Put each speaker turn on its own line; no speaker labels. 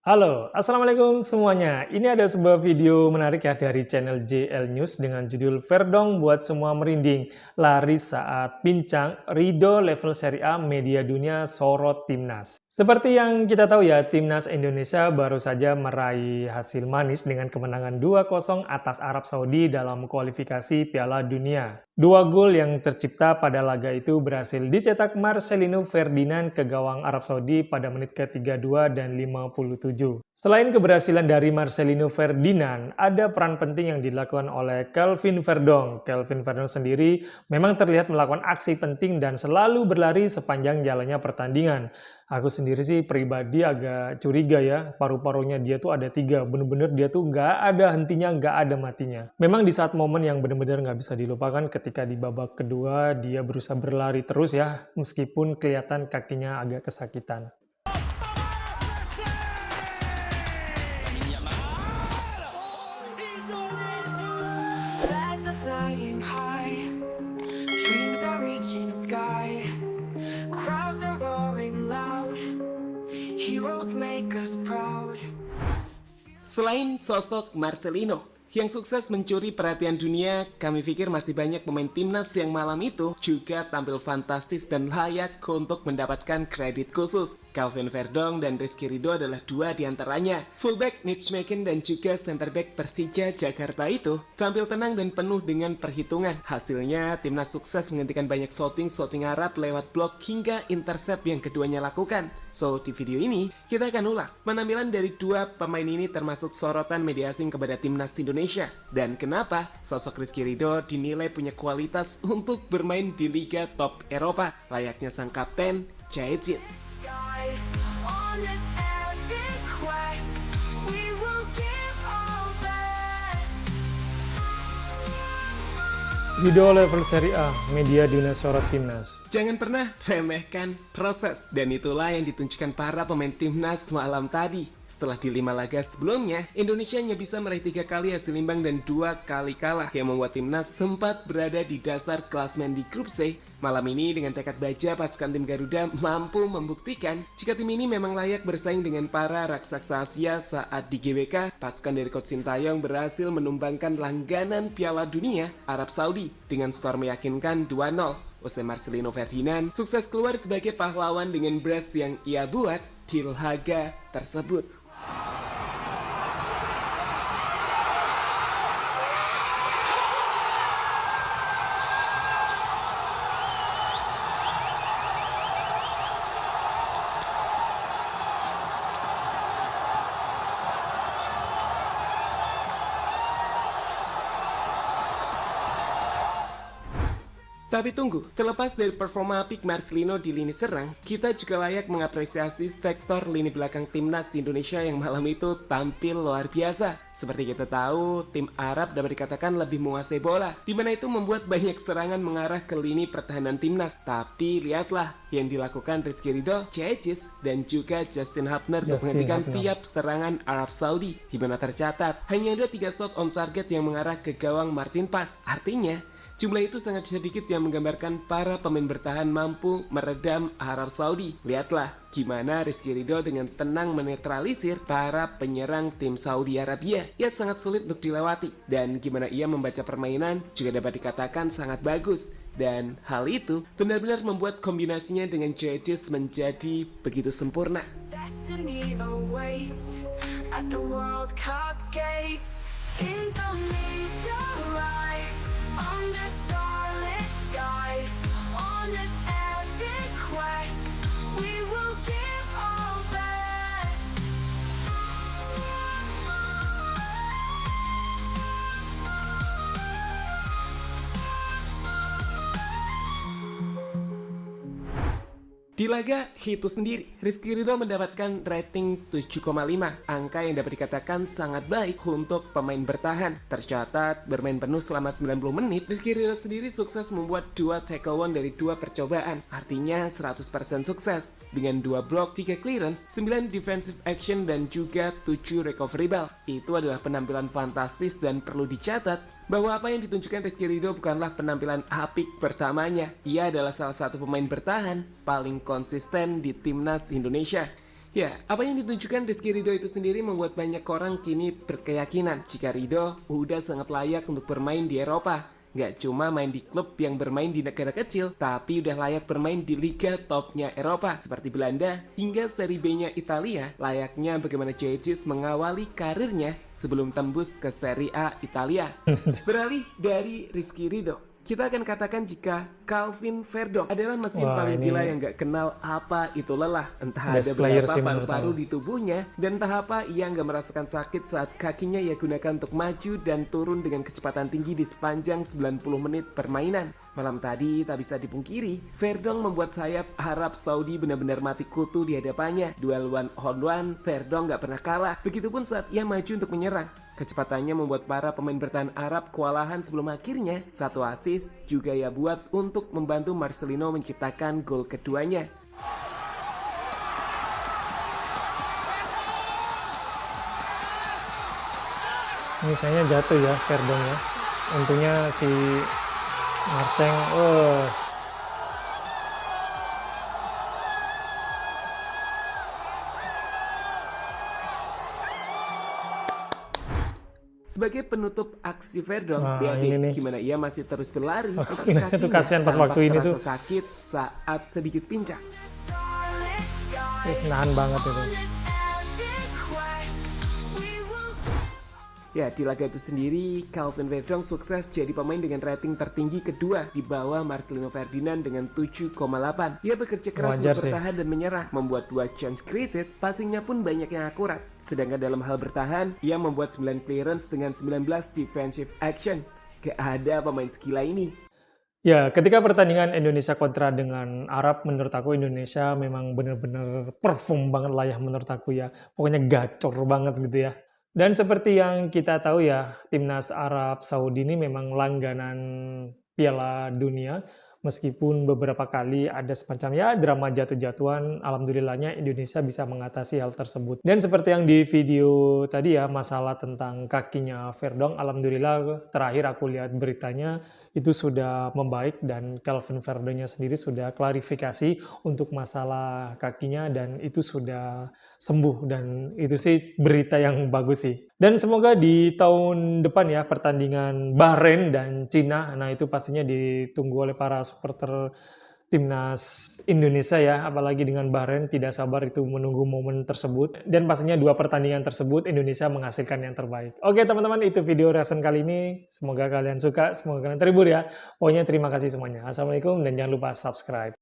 Halo, assalamualaikum semuanya. Ini ada sebuah video menarik ya dari channel JL News dengan judul Verdong buat semua merinding. Lari saat pincang, Ridho level Serie A media dunia sorot timnas. Seperti yang kita tahu ya, timnas Indonesia baru saja meraih hasil manis dengan kemenangan 2-0 atas Arab Saudi dalam kualifikasi Piala Dunia. Dua gol yang tercipta pada laga itu berhasil dicetak Marcelino Ferdinand ke gawang Arab Saudi pada menit ke-32 dan 57. Selain keberhasilan dari Marcelino Ferdinand, ada peran penting yang dilakukan oleh Kelvin Verdong. Kelvin Verdong sendiri memang terlihat melakukan aksi penting dan selalu berlari sepanjang jalannya pertandingan. Aku sendiri sih pribadi agak curiga ya, paru-parunya dia tuh ada 3, bener-bener dia tuh nggak ada hentinya, nggak ada matinya. Memang di saat momen yang bener-bener nggak bisa dilupakan ketika di babak kedua dia berusaha berlari terus ya, meskipun kelihatan kakinya agak kesakitan.
Flags are flying high, dreams are reaching sky, crowds are roaring loud, heroes make us proud.
Selain sosok Marcelino yang sukses mencuri perhatian dunia, kami pikir masih banyak pemain timnas yang malam itu juga tampil fantastis dan layak untuk mendapatkan kredit khusus. Kelvin Verdong dan Rizky Ridho adalah dua di antaranya. Fullback Nijmegen dan juga center back Persija Jakarta itu tampil tenang dan penuh dengan perhitungan. Hasilnya, timnas sukses menghentikan banyak shooting Arab lewat blok hingga intercept yang keduanya lakukan. So, di video ini, kita akan ulas penampilan dari dua pemain ini termasuk sorotan media asing kepada timnas Indonesia. Dan kenapa sosok Rizky Ridho dinilai punya kualitas untuk bermain di Liga Top Eropa, layaknya sang kapten Tsayic.
Skies on this epic quest, we will give our best.
Ridho level Serie A, media dunia sorot timnas.
Jangan pernah remehkan proses, dan itulah yang ditunjukkan para pemain timnas malam tadi. Setelah di 5 laga sebelumnya, Indonesia hanya bisa meraih 3 kali hasil imbang dan 2 kali kalah, yang membuat timnas sempat berada di dasar klasmen di grup C. Malam ini dengan tekad baja, pasukan tim Garuda mampu membuktikan jika tim ini memang layak bersaing dengan para raksasa Asia saat di GWK. Pasukan dari Coach Sintayong berhasil menumbangkan langganan Piala Dunia Arab Saudi dengan skor meyakinkan 2-0. Usai Marcelino Ferdinand sukses keluar sebagai pahlawan dengan brace yang ia buat di laga tersebut. Tapi tunggu, terlepas dari performa apik Marcelino di lini serang, kita juga layak mengapresiasi sektor lini belakang timnas Indonesia yang malam itu tampil luar biasa. Seperti kita tahu, tim Arab dapat dikatakan lebih menguasai bola, di mana itu membuat banyak serangan mengarah ke lini pertahanan timnas. Tapi lihatlah yang dilakukan Rizky Ridho, Tsayic, dan juga Justin Hubner untuk menghentikan tiap serangan Arab Saudi, di mana tercatat hanya ada 3 shot on target yang mengarah ke gawang Marcin Pas. Artinya, jumlah itu sangat sedikit yang menggambarkan para pemain bertahan mampu meredam Arab Saudi. Lihatlah gimana Rizky Ridho dengan tenang menetralisir para penyerang tim Saudi Arabia. Ia sangat sulit untuk dilewati. Dan gimana ia membaca permainan juga dapat dikatakan sangat bagus. Dan hal itu benar-benar membuat kombinasinya dengan Tsayic menjadi begitu sempurna.
Destiny awaits at the World Cup gates. Indonesia rise under starlit skies. On this epic quest, we will give our best.
Di laga itu sendiri, Rizky Ridho mendapatkan rating 7,5, angka yang dapat dikatakan sangat baik untuk pemain bertahan. Tercatat bermain penuh selama 90 menit, Rizky Ridho sendiri sukses membuat 2 tackle one dari 2 percobaan, artinya 100% sukses. Dengan 2 blok, 3 clearance, 9 defensive action, dan juga 7 recovery ball. Itu adalah penampilan fantastis dan perlu dicatat bahwa apa yang ditunjukkan Rizky Ridho bukanlah penampilan apik pertamanya. Ia adalah salah satu pemain bertahan paling konsisten di timnas Indonesia. Ya, apa yang ditunjukkan Rizky Ridho itu sendiri membuat banyak orang kini berkeyakinan jika Ridho udah sangat layak untuk bermain di Eropa. Nggak cuma main di klub yang bermain di negara kecil, tapi udah layak bermain di liga topnya Eropa seperti Belanda hingga Serie B-nya Italia, layaknya bagaimana Jesus mengawali karirnya sebelum tembus ke Serie A Italia. Beralih dari Rizky Ridho, kita akan katakan jika Calvin Verdong adalah mesin
Wah,
paling
ini
gila yang gak kenal apa itu lelah. Entah
best
ada
player
beberapa
sih menurut
paru-paru
aku.
di tubuhnya, dan entah apa ia nggak merasakan sakit saat kakinya ia gunakan untuk maju dan turun dengan kecepatan tinggi di sepanjang 90 menit permainan. Malam tadi tak bisa dipungkiri, Verdong membuat sayap Arab Saudi benar-benar mati kutu di hadapannya. Duel one on one, Verdong nggak pernah kalah. Begitupun saat ia maju untuk menyerang. Kecepatannya membuat para pemain bertahan Arab kewalahan sebelum akhirnya satu assist juga ia buat untuk membantu Marcelino menciptakan gol keduanya.
Ini sayangnya jatuh ya Verdong ya. Untungnya si Marseng,
Sebagai penutup aksi Verdong,
Wah,
lihat
ini nih.
gimana ia masih terus berlari meski
Nah, itu
kakinya
kasihan pas
tampak
waktu ini
terasa
tuh.
sakit saat sedikit pincang.
Starlit skies.
Nahan banget itu.
On this epic quest, we will
Ya, di laga itu sendiri, Calvin Verdong sukses jadi pemain dengan rating tertinggi kedua di bawah Marcelino Ferdinand dengan 7,8. Ia bekerja keras
Wajar
untuk
sih.
bertahan dan menyerah, membuat 2 chance created, passingnya pun banyak yang akurat. Sedangkan dalam hal bertahan, ia membuat 9 clearance dengan 19 defensive action. Gak ada pemain segila ini.
Ya, ketika pertandingan Indonesia kontra dengan Arab, menurut aku Indonesia memang benar-benar perform banget lah ya menurut aku ya. Pokoknya gacor banget gitu ya. Dan seperti yang kita tahu ya, timnas Arab Saudi ini memang langganan Piala Dunia. Meskipun beberapa kali ada semacam ya drama jatuh-jatuhan, alhamdulillahnya Indonesia bisa mengatasi hal tersebut. Dan seperti yang di video tadi ya, masalah tentang kakinya Verdong, alhamdulillah terakhir aku lihat beritanya itu sudah membaik dan Calvin Verdongnya sendiri sudah klarifikasi untuk masalah kakinya dan itu sudah sembuh dan itu sih berita yang bagus sih. Dan semoga di tahun depan ya pertandingan Bahrain dan Cina, nah itu pastinya ditunggu oleh para supporter timnas Indonesia ya, apalagi dengan Bahrain tidak sabar itu menunggu momen tersebut dan pastinya dua pertandingan tersebut Indonesia menghasilkan yang terbaik. Oke teman-teman, itu video reaction kali ini, semoga kalian suka, semoga kalian terhibur ya. Pokoknya terima kasih semuanya. Assalamualaikum dan jangan lupa subscribe.